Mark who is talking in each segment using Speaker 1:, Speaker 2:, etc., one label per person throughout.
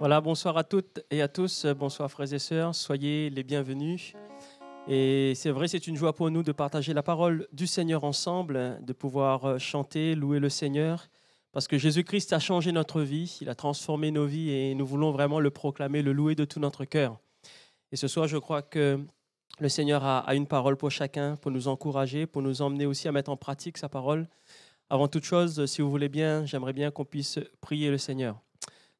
Speaker 1: Voilà, bonsoir à toutes et à tous, bonsoir frères et sœurs, soyez les bienvenus. Et c'est vrai, c'est une joie pour nous de partager la parole du Seigneur ensemble, de pouvoir chanter, louer le Seigneur, parce que Jésus-Christ a changé notre vie, il a transformé nos vies et nous voulons vraiment le proclamer, le louer de tout notre cœur. Et ce soir, je crois que le Seigneur a une parole pour chacun, pour nous encourager, pour nous emmener aussi à mettre en pratique sa parole. Avant toute chose, si vous voulez bien, j'aimerais bien qu'on puisse prier le Seigneur.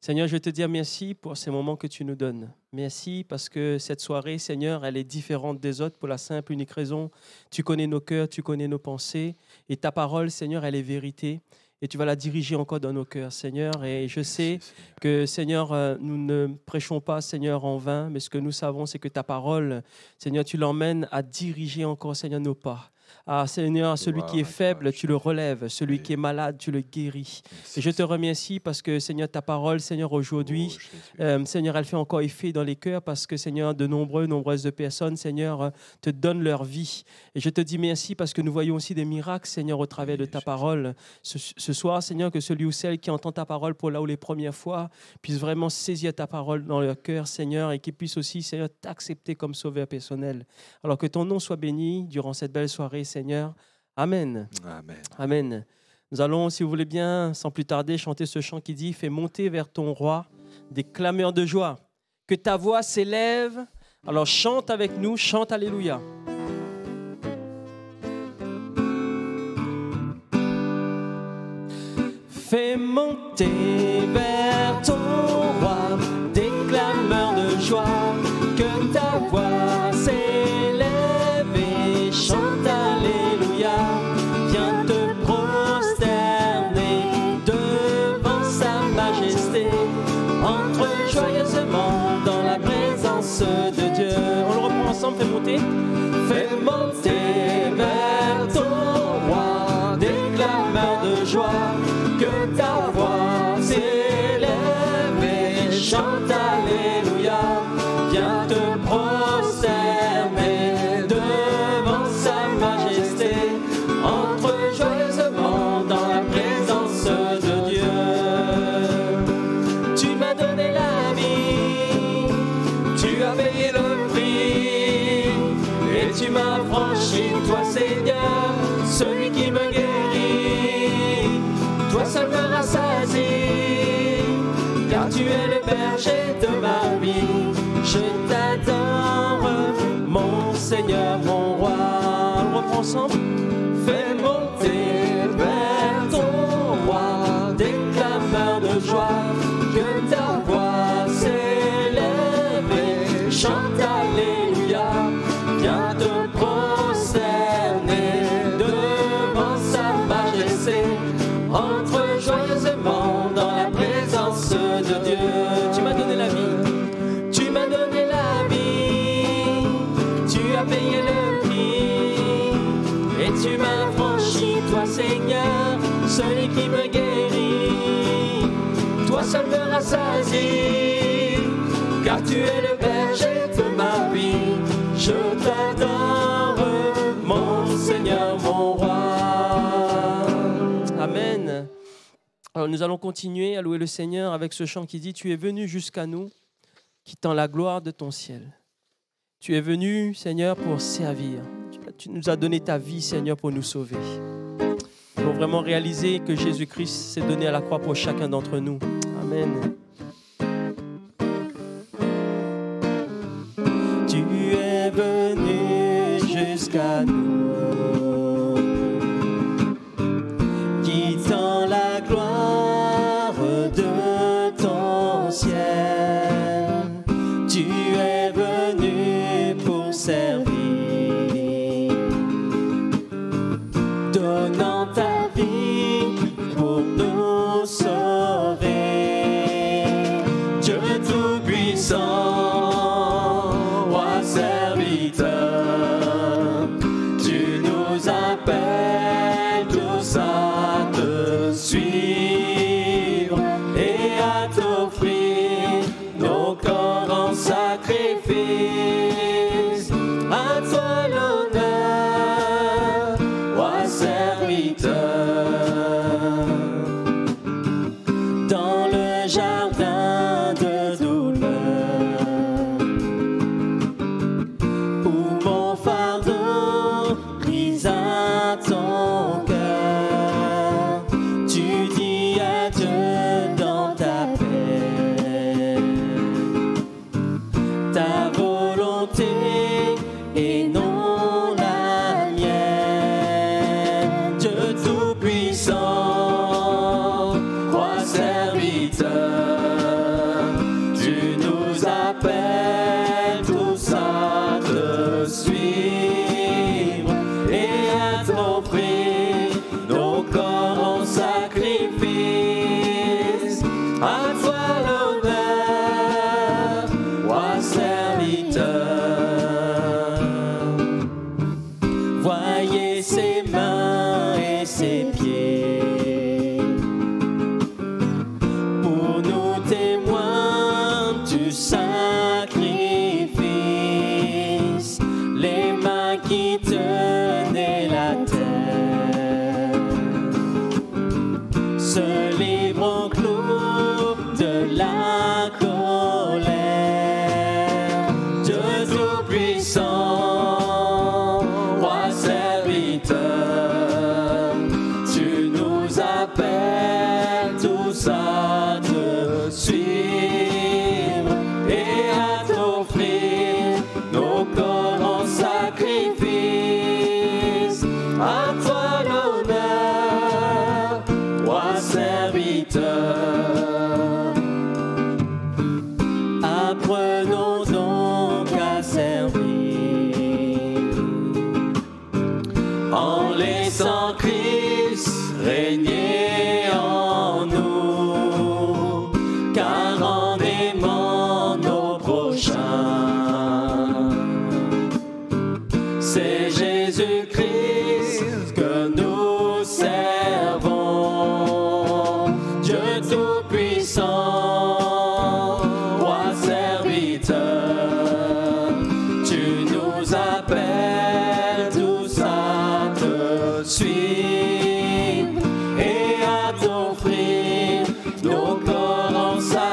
Speaker 1: Seigneur, je veux te dire merci pour ces moments que tu nous donnes. Merci parce que cette soirée, Seigneur, elle est différente des autres pour la simple et unique raison. Tu connais nos cœurs, tu connais nos pensées et ta parole, Seigneur, elle est vérité. Et tu vas la diriger encore dans nos cœurs, Seigneur. Et je sais que, Seigneur, nous ne prêchons pas, Seigneur, en vain, mais ce que nous savons, c'est que ta parole, Seigneur, tu l'emmènes à diriger encore, Seigneur, nos pas. Ah, Seigneur, celui qui est faible, tu le relèves. Celui qui est malade, tu le guéris. Et je te remercie parce que, Seigneur, ta parole, Seigneur, aujourd'hui, Seigneur, elle fait encore effet dans les cœurs parce que, Seigneur, de nombreuses personnes, Seigneur, te donnent leur vie. Et je te dis merci parce que nous voyons aussi des miracles, Seigneur, au travers de ta parole. Ce soir, Seigneur, que celui ou celle qui entend ta parole pour là ou les premières fois puisse vraiment saisir ta parole dans leur cœur, Seigneur, et qu'il puisse aussi, Seigneur, t'accepter comme sauveur personnel. Alors que ton nom soit béni durant cette belle soirée, Seigneur. Amen.
Speaker 2: Amen.
Speaker 1: Amen. Nous allons, si vous voulez bien, sans plus tarder, chanter ce chant qui dit « Fais monter vers ton roi des clameurs de joie, que ta voix s'élève. » Alors chante avec nous, chante Alléluia. Fais monter vers ton roi des clameurs de joie, que ta voix s'élève et chante Alléluia. Viens te prosterner devant sa majesté, entre joyeusement dans la présence de Dieu. On le reprend ensemble, fais monter. Fais monter vers ton roi des clameurs de joie, que ta voix s'élève et chante Alléluia. Viens te prosterner devant sa majesté, entre joyeusement dans la présence de Dieu. Tu m'as donné la vie, tu as payé le prix, et tu m'as franchi, toi Seigneur, celui qui me guérit. Toi seul me rassasie, car tu es le berger de ma vie. Je t'adore, mon Seigneur, mon roi. On le reprend ensemble. Fais monter vers ton roi des clameurs de joie, que ta voix s'élève et chante Alléluia. Viens te prosterner devant sa majesté, entre joyeusement dans la présence de Dieu. Tu m'as donné la vie, tu m'as donné la vie, tu as payé le prix, et tu m'as franchi, toi Seigneur, celui qui me guérit. Toi seul me rassasie, car tu es le berger de ma vie. Je t'adore, mon Seigneur, mon roi. Amen. Alors nous allons continuer à louer le Seigneur avec ce chant qui dit « Tu es venu jusqu'à nous, quittant la gloire de ton ciel. Tu es venu, Seigneur, pour servir. Tu nous as donné ta vie, Seigneur, pour nous sauver. » Nous devons vraiment réaliser que Jésus-Christ s'est donné à la croix pour chacun d'entre nous. Amen. Tu es venu jusqu'à nous, quittant la gloire de ton ciel. Tu es venu pour servir, donnant ta vie pour nous sauver. Dieu Tout-Puissant, roi serviteur, tu nous appelles tous à te suivre et à t'offrir nos corps en sacrifice. À toi l'honneur, roi serviteur. Dans le jardin de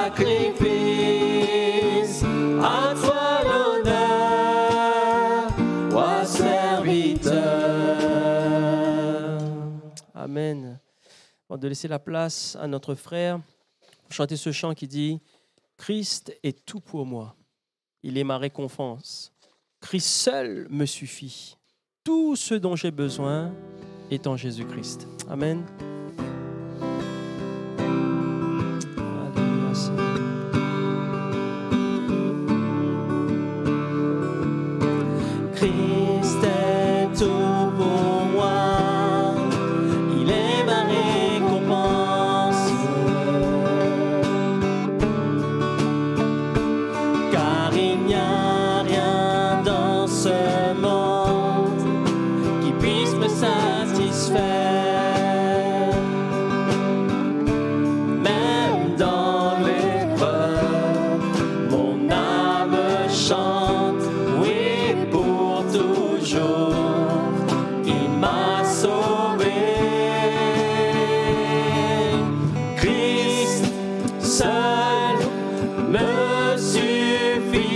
Speaker 1: sacrifice, à toi l'honneur, roi serviteur. Amen. Avant de laisser la place à notre frère, chanter ce chant qui dit « Christ est tout pour moi, il est ma récompense. Christ seul me suffit. Tout ce dont j'ai besoin est en Jésus-Christ. » Amen. Alléluia, Seigneur. Christ est tout pour moi, il est ma récompense, car il n'y a rien dans ce monde qui puisse me satisfaire. Même dans l'épreuve, mon âme chante, oui, pour toujours, il m'a sauvé. Christ seul me suffit,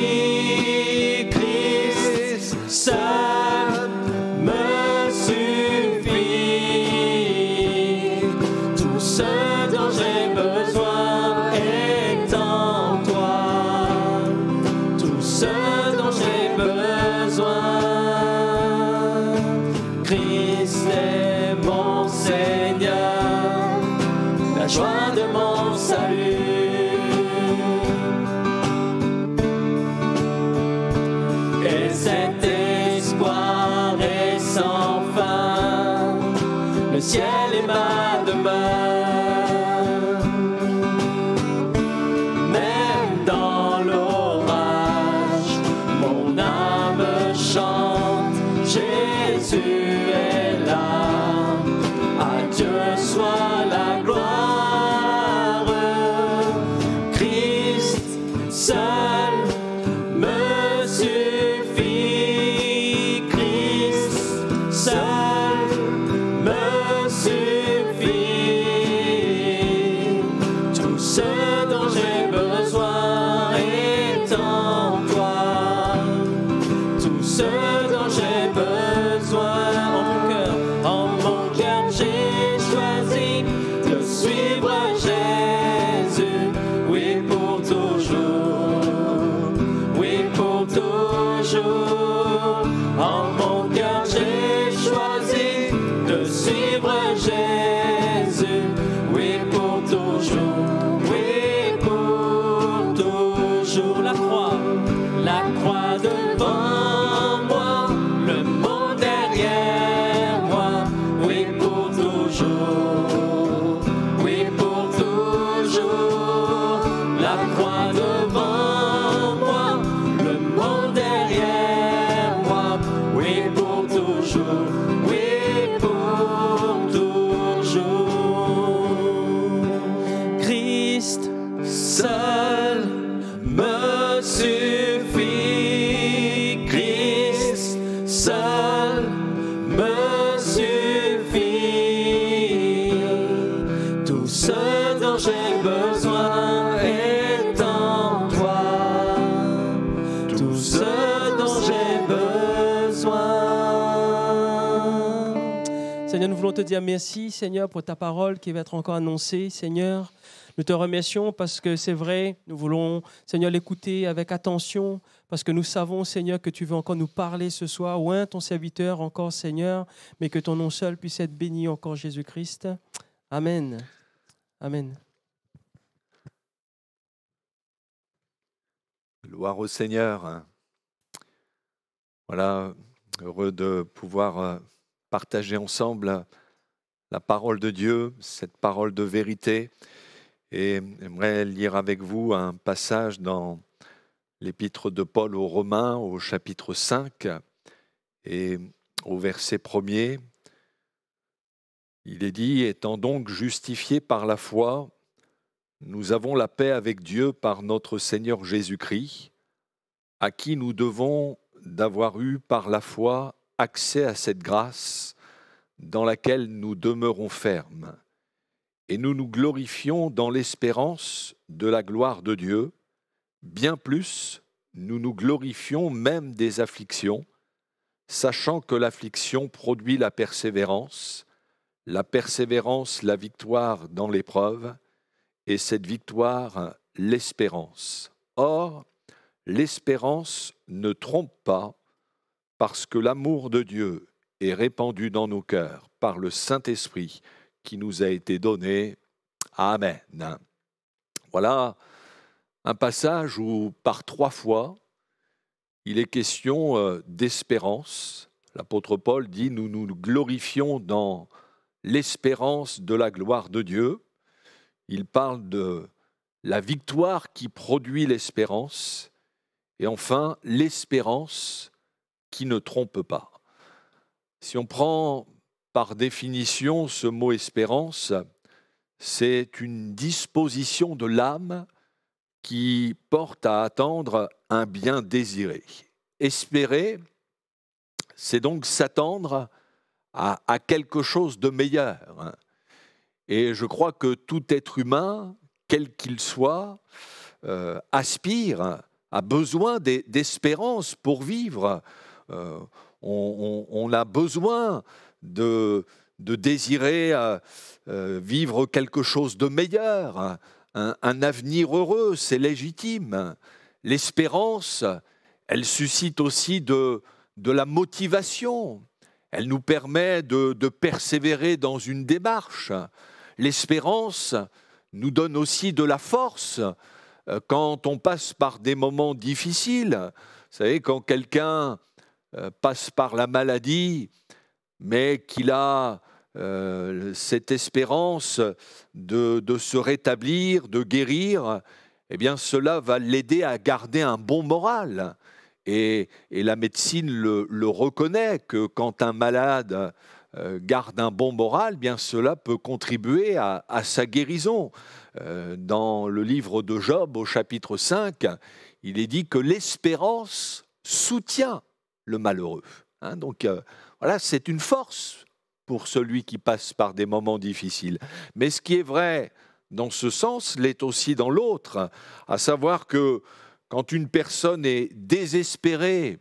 Speaker 1: Christ seul me suffit. Tout ce dont j'ai besoin est en toi. Tout ce dont j'ai besoin. Christ est mon Seigneur, la joie de mon salut. Et cet espoir est sans fin, le ciel est ma demeure. Même dans l'orage, mon âme chante, Jésus est là. À Dieu soit la gloire. Christ seul me suffit, Christ seul me suffit. Tout ce dont j'ai besoin est en toi. Tout ce dont j'ai besoin. En mon cœur j'ai choisi de suivre Jésus, oui pour toujours, oui pour toujours. En mon cœur j'ai choisi de suivre Jésus, oui pour toujours, oui pour toujours. La croix devant moi, le monde derrière moi, oui pour toujours, oui pour toujours. La croix devant moi, le monde derrière moi, oui pour toujours, oui pour toujours. Christ seul me suffit, Christ seul me suffit. Tout ce dont j'ai besoin est en toi. Tout ce dont j'ai besoin. Seigneur, nous voulons te dire merci, Seigneur, pour ta parole qui va être encore annoncée, Seigneur. Nous te remercions parce que c'est vrai, nous voulons, Seigneur, l'écouter avec attention, parce que nous savons, Seigneur, que tu veux encore nous parler ce soir. Oint ton serviteur encore, Seigneur, mais que ton nom seul puisse être béni encore, Jésus-Christ. Amen. Amen.
Speaker 2: Gloire au Seigneur. Voilà, heureux de pouvoir partager ensemble la parole de Dieu, cette parole de vérité. Et j'aimerais lire avec vous un passage dans l'épître de Paul aux Romains, au chapitre 5, et au verset 1er. Il est dit « Étant donc justifiés par la foi, nous avons la paix avec Dieu par notre Seigneur Jésus-Christ, à qui nous devons d'avoir eu par la foi accès à cette grâce dans laquelle nous demeurons fermes et nous nous glorifions dans l'espérance de la gloire de Dieu. Bien plus, nous nous glorifions même des afflictions, sachant que l'affliction produit la persévérance la victoire dans l'épreuve, et cette victoire, l'espérance. Or, l'espérance ne trompe pas, parce que l'amour de Dieu est répandu dans nos cœurs par le Saint-Esprit qui nous a été donné. Amen. Voilà un passage où, par 3 fois, il est question d'espérance. L'apôtre Paul dit « Nous nous glorifions dans l'espérance de la gloire de Dieu ». Il parle de la victoire qui produit l'espérance. Et enfin, l'espérance qui ne trompe pas. Si on prend par définition ce mot espérance, c'est une disposition de l'âme qui porte à attendre un bien désiré. Espérer, c'est donc s'attendre à quelque chose de meilleur. Et je crois que tout être humain, quel qu'il soit, aspire, a besoin d'espérance pour vivre. On a besoin de désirer vivre quelque chose de meilleur, un avenir heureux, c'est légitime. L'espérance, elle suscite aussi de la motivation. Elle nous permet de persévérer dans une démarche. L'espérance nous donne aussi de la force quand on passe par des moments difficiles. Vous savez, quand quelqu'un passe par la maladie, mais qu'il a cette espérance de se rétablir, de guérir, eh bien cela va l'aider à garder un bon moral. Et la médecine le reconnaît, que quand un malade garde un bon moral, bien cela peut contribuer à sa guérison. Dans le livre de Job, au chapitre 5, il est dit que l'espérance soutient le malheureux. Donc voilà, c'est une force pour celui qui passe par des moments difficiles. Mais ce qui est vrai dans ce sens l'est aussi dans l'autre, à savoir que quand une personne est désespérée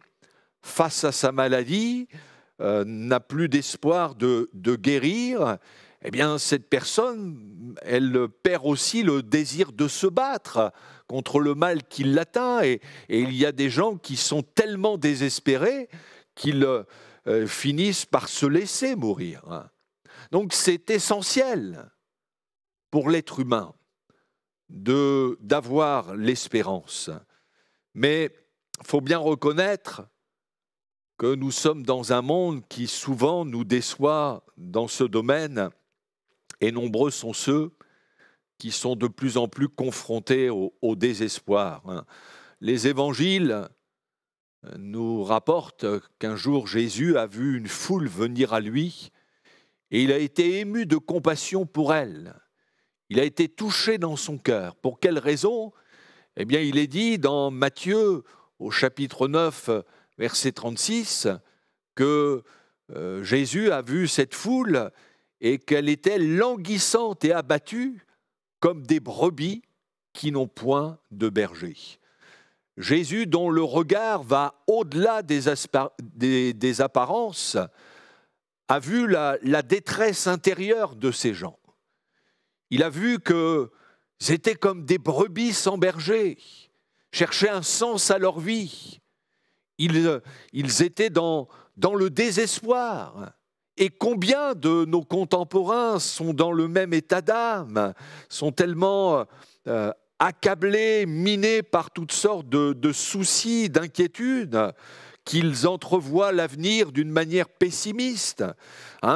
Speaker 2: face à sa maladie, n'a plus d'espoir de guérir, eh bien cette personne, elle perd aussi le désir de se battre contre le mal qui l'atteint. Et il y a des gens qui sont tellement désespérés qu'ils finissent par se laisser mourir. Donc c'est essentiel pour l'être humain d'avoir l'espérance. Mais il faut bien reconnaître que nous sommes dans un monde qui souvent nous déçoit dans ce domaine, et nombreux sont ceux qui sont de plus en plus confrontés au désespoir. Les évangiles nous rapportent qu'un jour Jésus a vu une foule venir à lui et il a été ému de compassion pour elle. Il a été touché dans son cœur. Pour quelle raison ? Eh bien, il est dit dans Matthieu, au chapitre 9, verset 36, que Jésus a vu cette foule et qu'elle était languissante et abattue comme des brebis qui n'ont point de berger. Jésus, dont le regard va au-delà des apparences, a vu la détresse intérieure de ces gens. Il a vu qu'ils étaient comme des brebis sans berger, cherchaient un sens à leur vie. Ils étaient dans le désespoir. Et combien de nos contemporains sont dans le même état d'âme, sont tellement accablés, minés par toutes sortes de soucis, d'inquiétudes, qu'ils entrevoient l'avenir d'une manière pessimiste.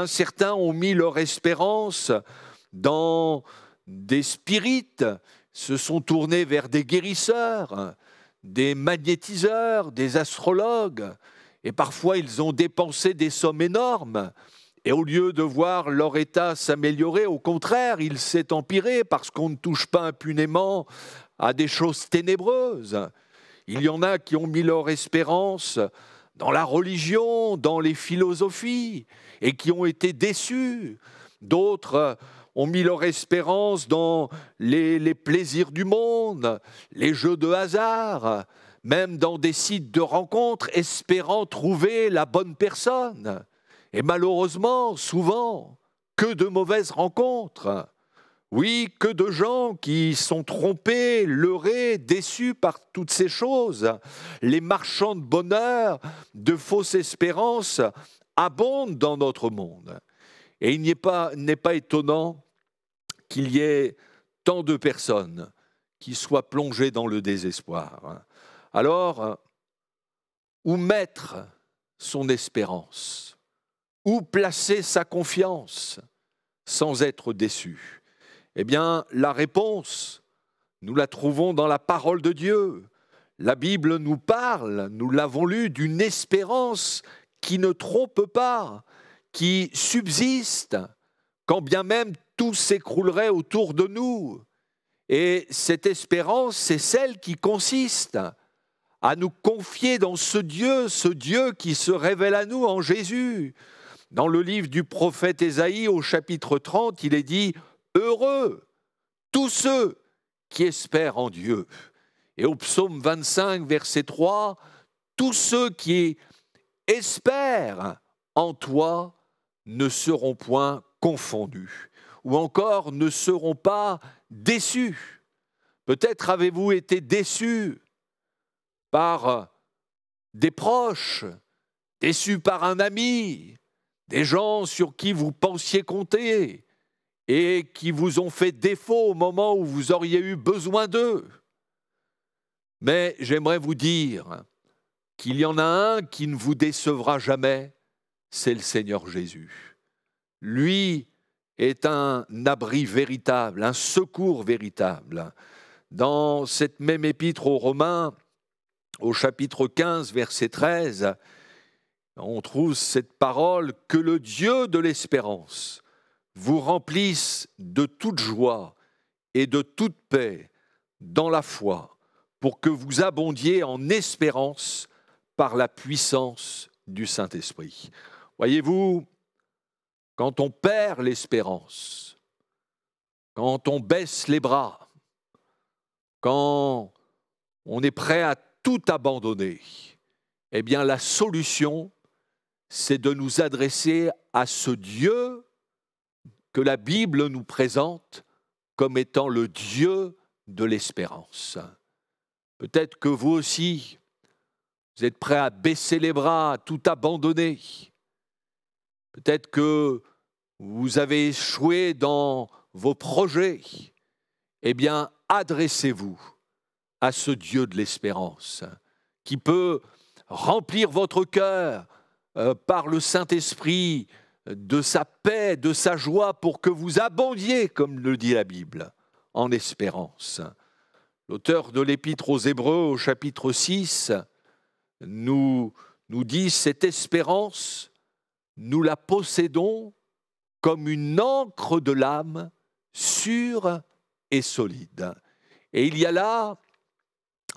Speaker 2: Certains ont mis leur espérance dans des spirites, se sont tournés vers des guérisseurs, des magnétiseurs, des astrologues, et parfois ils ont dépensé des sommes énormes. Et au lieu de voir leur état s'améliorer, au contraire, il s'est empiré parce qu'on ne touche pas impunément à des choses ténébreuses. Il y en a qui ont mis leur espérance dans la religion, dans les philosophies, et qui ont été déçus. D'autres ont mis leur espérance dans les plaisirs du monde, les jeux de hasard, même dans des sites de rencontres, espérant trouver la bonne personne. Et malheureusement, souvent, que de mauvaises rencontres. Oui, que de gens qui sont trompés, leurrés, déçus par toutes ces choses. Les marchands de bonheur, de fausses espérances abondent dans notre monde. Et il n'est pas étonnant qu'il y ait tant de personnes qui soient plongées dans le désespoir. Alors, où mettre son espérance? Où placer sa confiance sans être déçu? Eh bien, la réponse, nous la trouvons dans la parole de Dieu. La Bible nous parle, nous l'avons lu, d'une espérance qui ne trompe pas, qui subsiste, quand bien même tout s'écroulerait autour de nous. Et cette espérance, c'est celle qui consiste à nous confier dans ce Dieu qui se révèle à nous en Jésus. Dans le livre du prophète Ésaïe, au chapitre 30, il est dit « Heureux tous ceux qui espèrent en Dieu ». Et au psaume 25, verset 3, « Tous ceux qui espèrent en toi ne seront point confondus » ou encore ne seront pas déçus. Peut-être avez-vous été déçus par des proches, déçus par un ami, des gens sur qui vous pensiez compter et qui vous ont fait défaut au moment où vous auriez eu besoin d'eux. Mais j'aimerais vous dire qu'il y en a un qui ne vous décevra jamais, c'est le Seigneur Jésus. Lui est un abri véritable, un secours véritable. Dans cette même épître aux Romains, au chapitre 15, verset 13, on trouve cette parole « Que le Dieu de l'espérance vous remplisse de toute joie et de toute paix dans la foi, pour que vous abondiez en espérance par la puissance du Saint-Esprit. » Voyez-vous, quand on perd l'espérance, quand on baisse les bras, quand on est prêt à tout abandonner, eh bien la solution, c'est de nous adresser à ce Dieu que la Bible nous présente comme étant le Dieu de l'espérance. Peut-être que vous aussi, vous êtes prêts à baisser les bras, à tout abandonner. Peut-être que vous avez échoué dans vos projets. Eh bien, adressez-vous à ce Dieu de l'espérance qui peut remplir votre cœur par le Saint-Esprit de sa paix, de sa joie, pour que vous abondiez, comme le dit la Bible, en espérance. L'auteur de l'Épître aux Hébreux, au chapitre 6, nous dit « Cette espérance, nous la possédons comme une ancre de l'âme, sûre et solide. » Et il y a là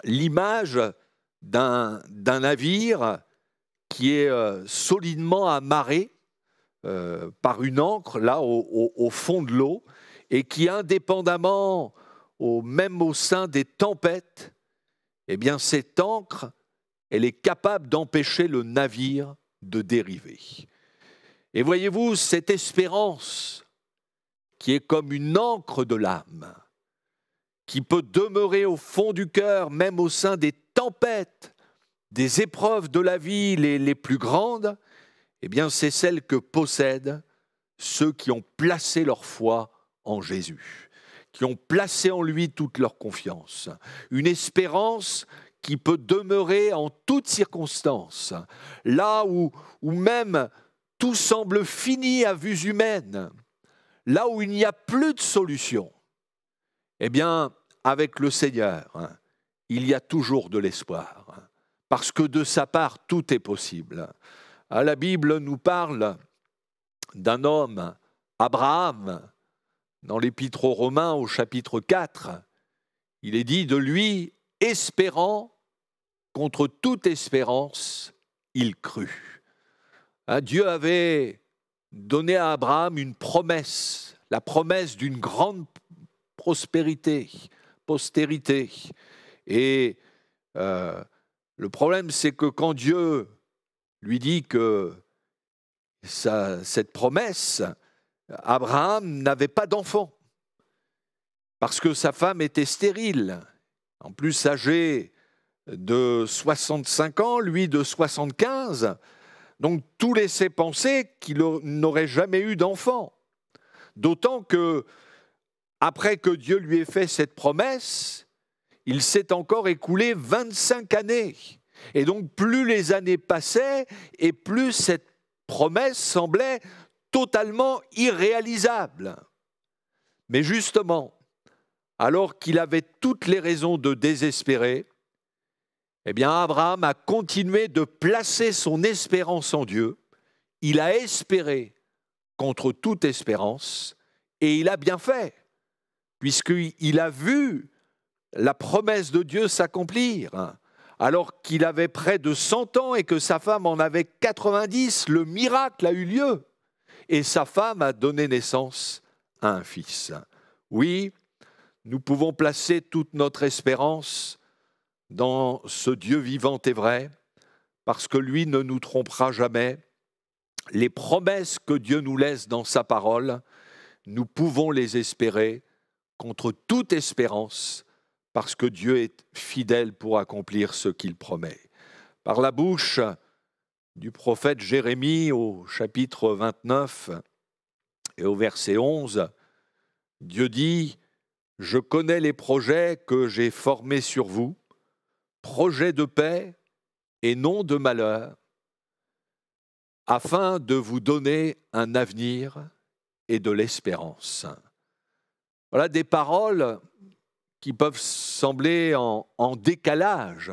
Speaker 2: l'image d'un navire qui est solidement amarré par une ancre là au fond de l'eau et qui, indépendamment, même au sein des tempêtes, eh bien cette ancre, elle est capable d'empêcher le navire de dériver. Et voyez-vous, cette espérance qui est comme une ancre de l'âme, qui peut demeurer au fond du cœur, même au sein des tempêtes, des épreuves de la vie les plus grandes, eh bien c'est celle que possèdent ceux qui ont placé leur foi en Jésus, qui ont placé en lui toute leur confiance. Une espérance qui peut demeurer en toutes circonstances, là où même tout semble fini à vue humaine, là où il n'y a plus de solution. Eh bien, avec le Seigneur, il y a toujours de l'espoir, parce que de sa part, tout est possible. La Bible nous parle d'un homme, Abraham, dans l'Épître aux Romains au chapitre 4. Il est dit de lui, espérant, contre toute espérance, il crut. Dieu avait donné à Abraham une promesse, la promesse d'une grande prospérité, postérité. Et le problème, c'est que quand Dieu lui dit que cette promesse, Abraham n'avait pas d'enfant, parce que sa femme était stérile, en plus âgée de 65 ans, lui de 75, donc tout laissait penser qu'il n'aurait jamais eu d'enfant. D'autant que, après que Dieu lui ait fait cette promesse, il s'est encore écoulé 25 années. Et donc plus les années passaient, et plus cette promesse semblait totalement irréalisable. Mais justement, alors qu'il avait toutes les raisons de désespérer, eh bien Abraham a continué de placer son espérance en Dieu. Il a espéré contre toute espérance, et il a bien fait, puisqu'il a vu la promesse de Dieu s'accomplir. Alors qu'il avait près de 100 ans et que sa femme en avait 90, le miracle a eu lieu. Et sa femme a donné naissance à un fils. Oui, nous pouvons placer toute notre espérance dans ce Dieu vivant et vrai, parce que lui ne nous trompera jamais. Les promesses que Dieu nous laisse dans sa parole, nous pouvons les espérer contre toute espérance, parce que Dieu est fidèle pour accomplir ce qu'il promet. Par la bouche du prophète Jérémie au chapitre 29 et au verset 11, Dieu dit « Je connais les projets que j'ai formés sur vous, projets de paix et non de malheur, afin de vous donner un avenir et de l'espérance. » Voilà des paroles qui peuvent sembler en décalage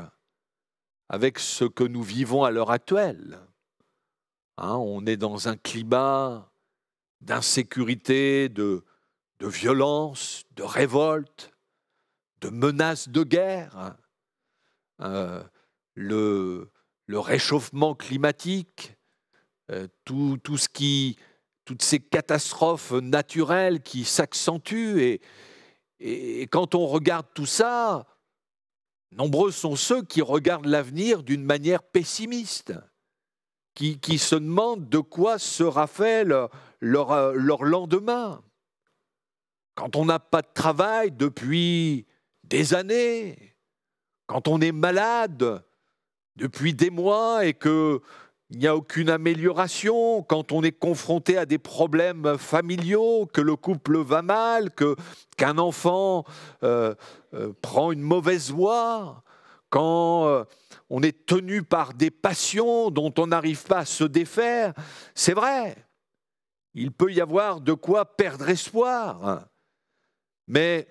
Speaker 2: avec ce que nous vivons à l'heure actuelle. On est dans un climat d'insécurité, de violence, de révolte, de menaces de guerre. Le réchauffement climatique, toutes ces catastrophes naturelles qui s'accentuent. Et quand on regarde tout ça, nombreux sont ceux qui regardent l'avenir d'une manière pessimiste, qui se demandent de quoi sera fait leur lendemain. Quand on n'a pas de travail depuis des années, quand on est malade depuis des mois et qu'il n'y a aucune amélioration, quand on est confronté à des problèmes familiaux, que le couple va mal, qu'un enfant prend une mauvaise voie, quand on est tenu par des passions dont on n'arrive pas à se défaire, c'est vrai, il peut y avoir de quoi perdre espoir. Mais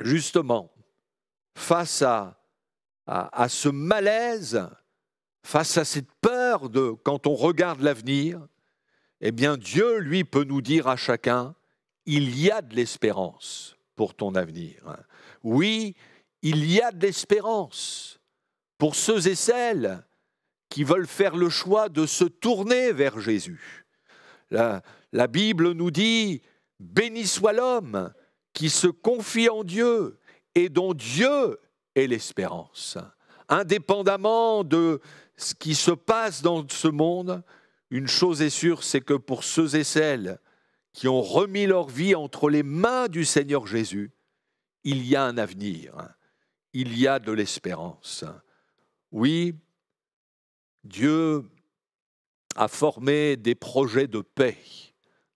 Speaker 2: justement, face à ce malaise, face à cette peur quand on regarde l'avenir, eh bien Dieu, lui, peut nous dire à chacun, il y a de l'espérance pour ton avenir. Oui, il y a de l'espérance pour ceux et celles qui veulent faire le choix de se tourner vers Jésus. La Bible nous dit, béni soit l'homme qui se confie en Dieu et dont Dieu est l'espérance. Indépendamment de ce qui se passe dans ce monde, une chose est sûre, c'est que pour ceux et celles qui ont remis leur vie entre les mains du Seigneur Jésus, il y a un avenir, il y a de l'espérance. Oui, Dieu a formé des projets de paix,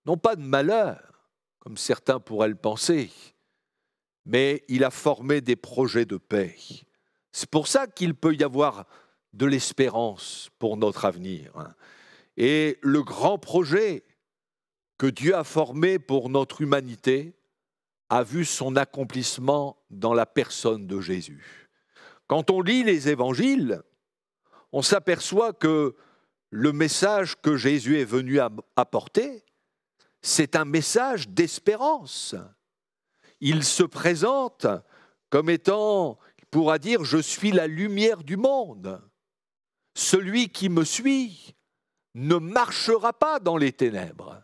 Speaker 2: non pas de malheur, comme certains pourraient le penser, mais il a formé des projets de paix. C'est pour ça qu'il peut y avoir de l'espérance pour notre avenir. Et le grand projet que Dieu a formé pour notre humanité a vu son accomplissement dans la personne de Jésus. Quand on lit les évangiles, on s'aperçoit que le message que Jésus est venu apporter, c'est un message d'espérance. Il se présente comme étant, il pourra dire, je suis la lumière du monde. Celui qui me suit ne marchera pas dans les ténèbres,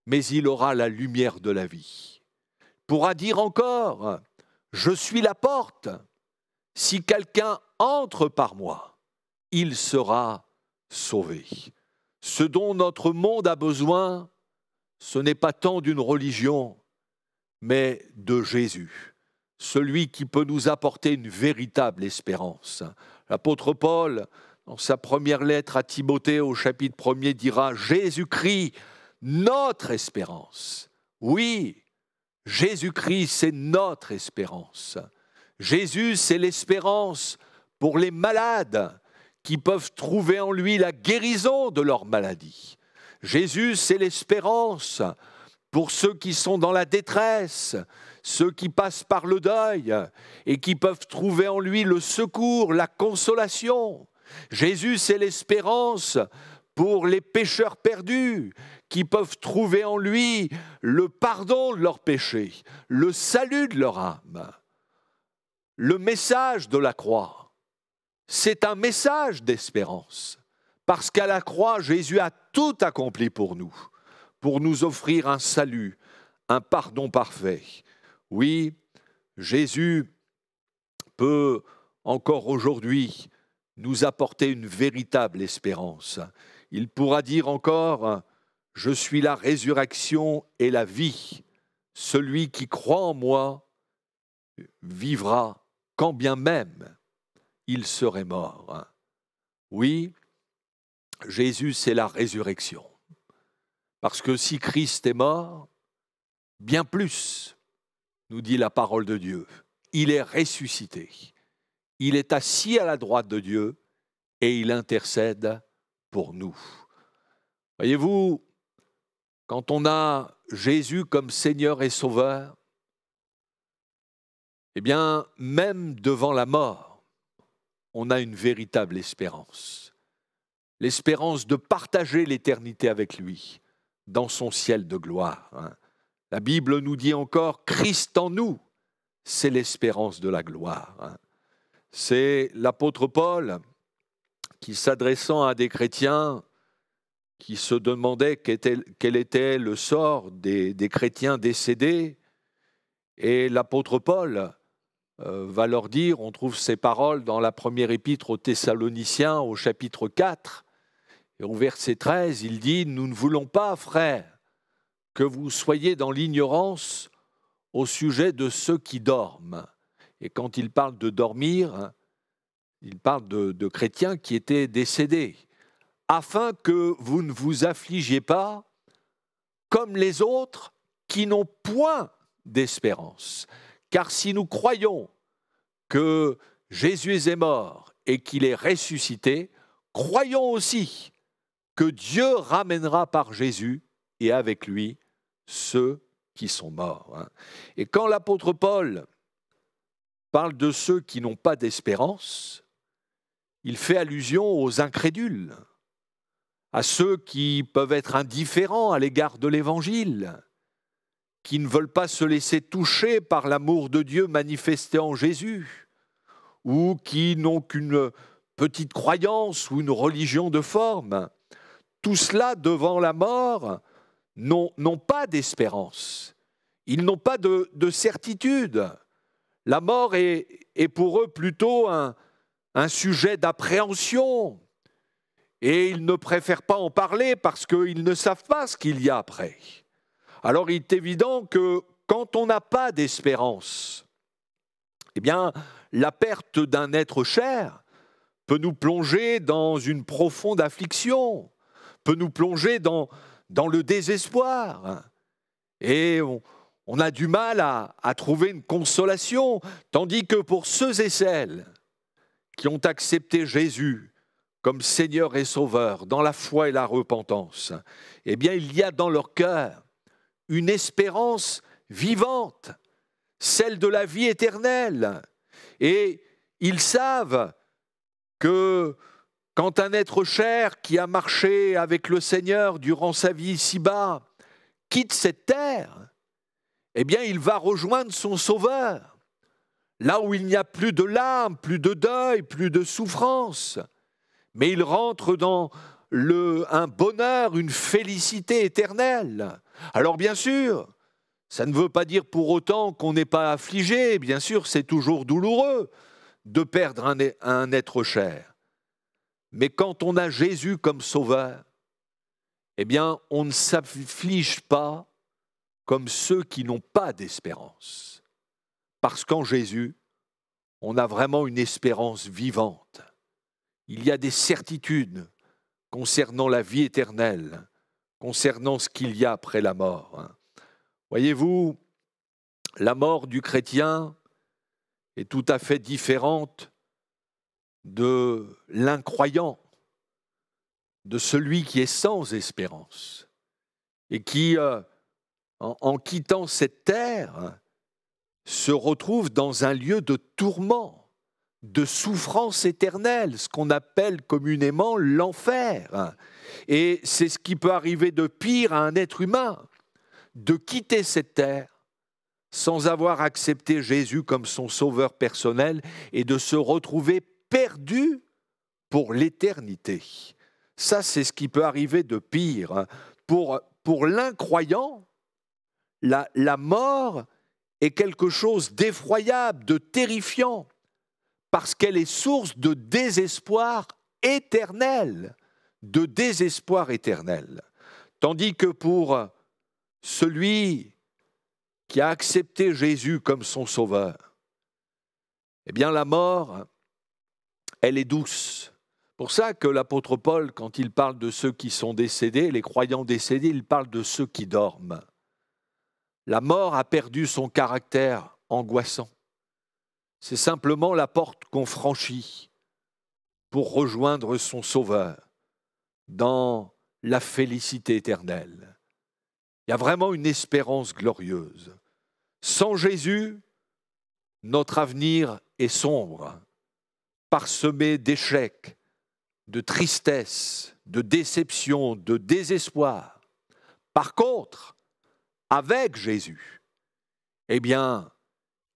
Speaker 2: mais il aura la lumière de la vie. Il pourra dire encore, je suis la porte. Si quelqu'un entre par moi, il sera sauvé. Ce dont notre monde a besoin, ce n'est pas tant d'une religion, mais de Jésus, celui qui peut nous apporter une véritable espérance. L'apôtre Paul, dans sa première lettre à Timothée au chapitre 1er, dira « Jésus-Christ, notre espérance ». Oui, Jésus-Christ, c'est notre espérance. Jésus, c'est l'espérance pour les malades qui peuvent trouver en lui la guérison de leur maladie. Jésus, c'est l'espérance pour ceux qui sont dans la détresse, ceux qui passent par le deuil et qui peuvent trouver en lui le secours, la consolation. Jésus, c'est l'espérance pour les pécheurs perdus qui peuvent trouver en lui le pardon de leurs péchés, le salut de leur âme. Le message de la croix, c'est un message d'espérance, parce qu'à la croix, Jésus a tout accompli pour nous offrir un salut, un pardon parfait. Oui, Jésus peut encore aujourd'hui nous apporter une véritable espérance. Il pourra dire encore, « Je suis la résurrection et la vie. Celui qui croit en moi vivra quand bien même il serait mort. » Oui, Jésus, c'est la résurrection. Parce que si Christ est mort, bien plus, nous dit la parole de Dieu, il est ressuscité. Il est assis à la droite de Dieu et il intercède pour nous. Voyez-vous, quand on a Jésus comme Seigneur et Sauveur, eh bien, même devant la mort, on a une véritable espérance. L'espérance de partager l'éternité avec lui dans son ciel de gloire. La Bible nous dit encore, Christ en nous, c'est l'espérance de la gloire. C'est l'apôtre Paul qui, s'adressant à des chrétiens qui se demandaient quel était le sort des chrétiens décédés, et l'apôtre Paul va leur dire, on trouve ces paroles dans la première épître aux Thessaloniciens au chapitre 4, et au verset 13, il dit « Nous ne voulons pas, frères, que vous soyez dans l'ignorance au sujet de ceux qui dorment. » Et quand il parle de dormir, il parle de chrétiens qui étaient décédés, afin que vous ne vous affligiez pas comme les autres qui n'ont point d'espérance. Car si nous croyons que Jésus est mort et qu'il est ressuscité, croyons aussi que Dieu ramènera par Jésus et avec lui ceux qui sont morts. Et quand l'apôtre Paul parle de ceux qui n'ont pas d'espérance, il fait allusion aux incrédules, à ceux qui peuvent être indifférents à l'égard de l'Évangile, qui ne veulent pas se laisser toucher par l'amour de Dieu manifesté en Jésus, ou qui n'ont qu'une petite croyance ou une religion de forme. Tout cela, devant la mort, n'ont pas d'espérance. Ils n'ont pas de certitude. La mort est pour eux plutôt un sujet d'appréhension. Et ils ne préfèrent pas en parler parce qu'ils ne savent pas ce qu'il y a après. Alors il est évident que quand on n'a pas d'espérance, eh bien, la perte d'un être cher peut nous plonger dans une profonde affliction, peut nous plonger dans le désespoir. Et on a du mal à trouver une consolation, tandis que pour ceux et celles qui ont accepté Jésus comme Seigneur et Sauveur dans la foi et la repentance, eh bien, il y a dans leur cœur une espérance vivante, celle de la vie éternelle. Et ils savent que quand un être cher qui a marché avec le Seigneur durant sa vie ici-bas quitte cette terre, eh bien, il va rejoindre son Sauveur, là où il n'y a plus de larmes, plus de deuil, plus de souffrance. Mais il rentre dans un bonheur, une félicité éternelle. Alors bien sûr, ça ne veut pas dire pour autant qu'on n'est pas affligé. Bien sûr, c'est toujours douloureux de perdre un être cher. Mais quand on a Jésus comme sauveur, eh bien, on ne s'afflige pas comme ceux qui n'ont pas d'espérance. Parce qu'en Jésus, on a vraiment une espérance vivante. Il y a des certitudes concernant la vie éternelle, concernant ce qu'il y a après la mort. Voyez-vous, la mort du chrétien est tout à fait différente de l'incroyant, de celui qui est sans espérance et qui, en quittant cette terre, se retrouve dans un lieu de tourment, de souffrance éternelle, ce qu'on appelle communément l'enfer. Et c'est ce qui peut arriver de pire à un être humain, de quitter cette terre sans avoir accepté Jésus comme son sauveur personnel et de se retrouver perdu pour l'éternité. Ça, c'est ce qui peut arriver de pire. Pour l'incroyant, la mort est quelque chose d'effroyable, de terrifiant, parce qu'elle est source de désespoir éternel, Tandis que pour celui qui a accepté Jésus comme son sauveur, eh bien la mort, elle est douce. Pour ça que l'apôtre Paul, quand il parle de ceux qui sont décédés, les croyants décédés, il parle de ceux qui dorment. La mort a perdu son caractère angoissant. C'est simplement la porte qu'on franchit pour rejoindre son Sauveur dans la félicité éternelle. Il y a vraiment une espérance glorieuse. Sans Jésus, notre avenir est sombre, parsemé d'échecs, de tristesse, de déception, de désespoir. Par contre, avec Jésus, eh bien,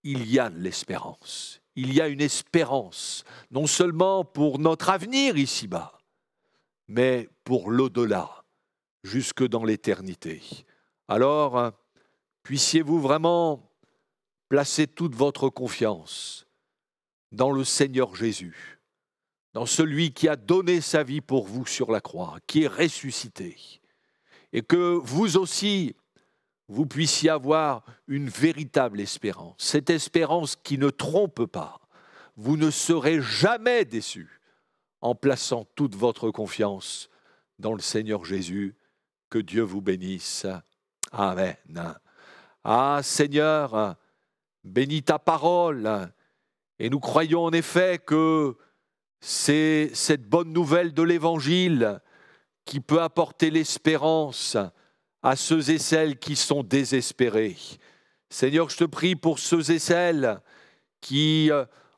Speaker 2: il y a de l'espérance. Il y a une espérance, non seulement pour notre avenir ici-bas, mais pour l'au-delà, jusque dans l'éternité. Alors, puissiez-vous vraiment placer toute votre confiance dans le Seigneur Jésus, dans celui qui a donné sa vie pour vous sur la croix, qui est ressuscité, et que vous aussi, vous puissiez avoir une véritable espérance, cette espérance qui ne trompe pas. Vous ne serez jamais déçus en plaçant toute votre confiance dans le Seigneur Jésus. Que Dieu vous bénisse. Amen. Ah Seigneur, bénis ta parole. Et nous croyons en effet que c'est cette bonne nouvelle de l'Évangile qui peut apporter l'espérance à ceux et celles qui sont désespérés. Seigneur, je te prie pour ceux et celles qui,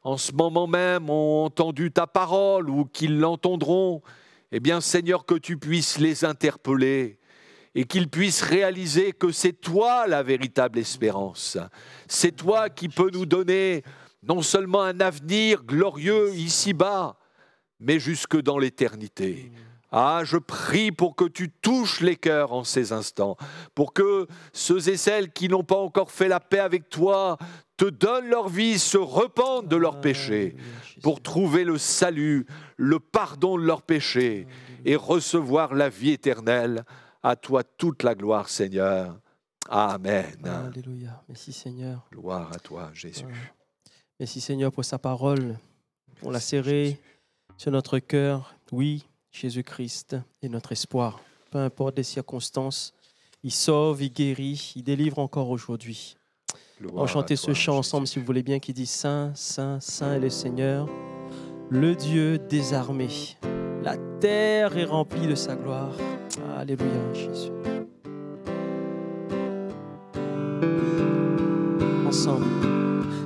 Speaker 2: en ce moment même, ont entendu ta parole ou qui l'entendront. Eh bien, Seigneur, que tu puisses les interpeller et qu'ils puissent réaliser que c'est toi la véritable espérance. C'est toi qui peux nous donner non seulement un avenir glorieux ici-bas, mais jusque dans l'éternité. Ah, je prie pour que tu touches les cœurs en ces instants, pour que ceux et celles qui n'ont pas encore fait la paix avec toi te donnent leur vie, se repentent de leurs péchés, pour trouver le salut, le pardon de leurs péchés et recevoir la vie éternelle. À toi toute la gloire, Seigneur. Amen.
Speaker 1: Alléluia. Merci, Seigneur.
Speaker 2: Gloire à toi, Jésus.
Speaker 1: Merci, Seigneur, pour sa parole. On l'a serré sur notre cœur. Oui, Jésus-Christ est notre espoir. Peu importe les circonstances, il sauve, il guérit, il délivre encore aujourd'hui. On va chanter ce chant ensemble, si vous voulez bien, qui dit « Saint, Saint, Saint est le Seigneur, le Dieu désarmé. La terre est remplie de sa gloire. » Alléluia, Jésus. Ensemble.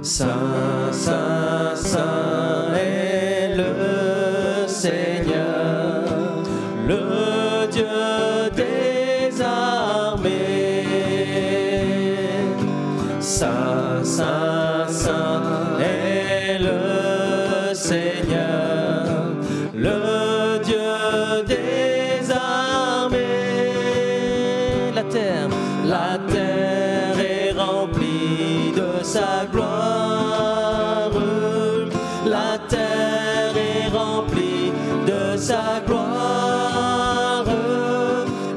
Speaker 1: Saint, Saint, Saint est le Seigneur, le Dieu des armées. Saint, Saint, Saint est le Seigneur, le Dieu des La terre est remplie de sa gloire.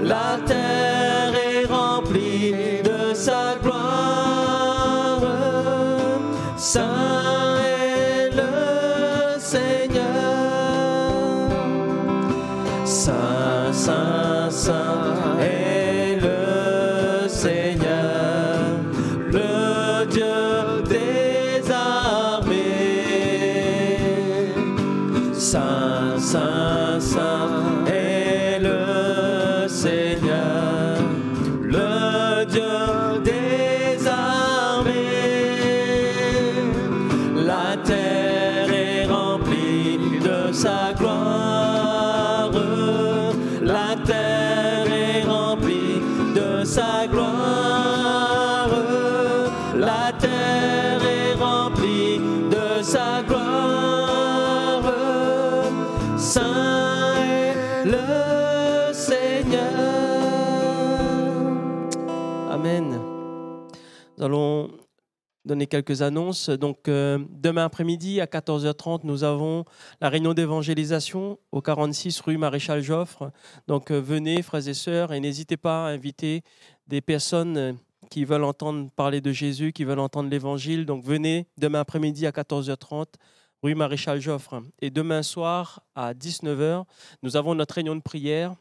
Speaker 1: La terre est remplie de sa gloire. Saint est le Seigneur. Saint, Saint, Saint est le Seigneur, le Dieu des armées. Saint, Saint, Saint est le Seigneur, le Dieu des armées. La terre est remplie de sa gloire. La terre est remplie de sa gloire. La terre est remplie de sa gloire. Saint est le Seigneur. Amen. Nous allons donner quelques annonces. Donc, demain après-midi à 14h30, nous avons la réunion d'évangélisation au 46 rue Maréchal Joffre. Donc, venez, frères et sœurs, et n'hésitez pas à inviter des personnes qui veulent entendre parler de Jésus, qui veulent entendre l'Évangile. Donc, venez demain après-midi à 14h30, rue Maréchal Joffre. Et demain soir à 19h, nous avons notre réunion de prière.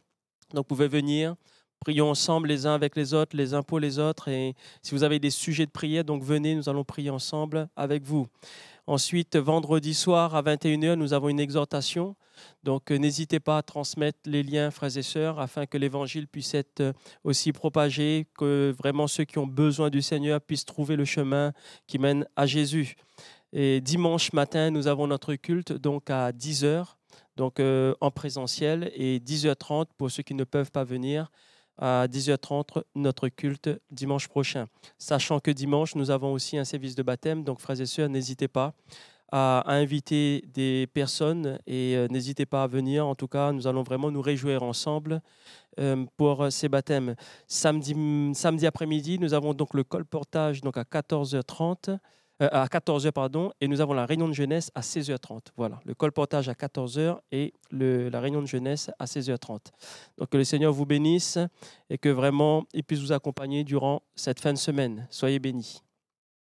Speaker 1: Donc, vous pouvez venir. Prions ensemble les uns avec les autres, les uns pour les autres. Et si vous avez des sujets de prière, donc venez, nous allons prier ensemble avec vous. Ensuite, vendredi soir à 21h, nous avons une exhortation. Donc, n'hésitez pas à transmettre les liens, frères et sœurs, afin que l'Évangile puisse être aussi propagé, que vraiment ceux qui ont besoin du Seigneur puissent trouver le chemin qui mène à Jésus. Et dimanche matin, nous avons notre culte donc à 10h, donc en présentiel, et 10h30 pour ceux qui ne peuvent pas venir. À 10h30, notre culte dimanche prochain. Sachant que dimanche, nous avons aussi un service de baptême. Donc, frères et sœurs, n'hésitez pas à inviter des personnes et n'hésitez pas à venir. En tout cas, nous allons vraiment nous réjouir ensemble pour ces baptêmes. Samedi après-midi, nous avons donc le colportage donc à 14h30. À 14h, pardon, et nous avons la réunion de jeunesse à 16h30. Voilà, le colportage à 14h et la réunion de jeunesse à 16h30. Donc que le Seigneur vous bénisse et que vraiment il puisse vous accompagner durant cette fin de semaine. Soyez bénis.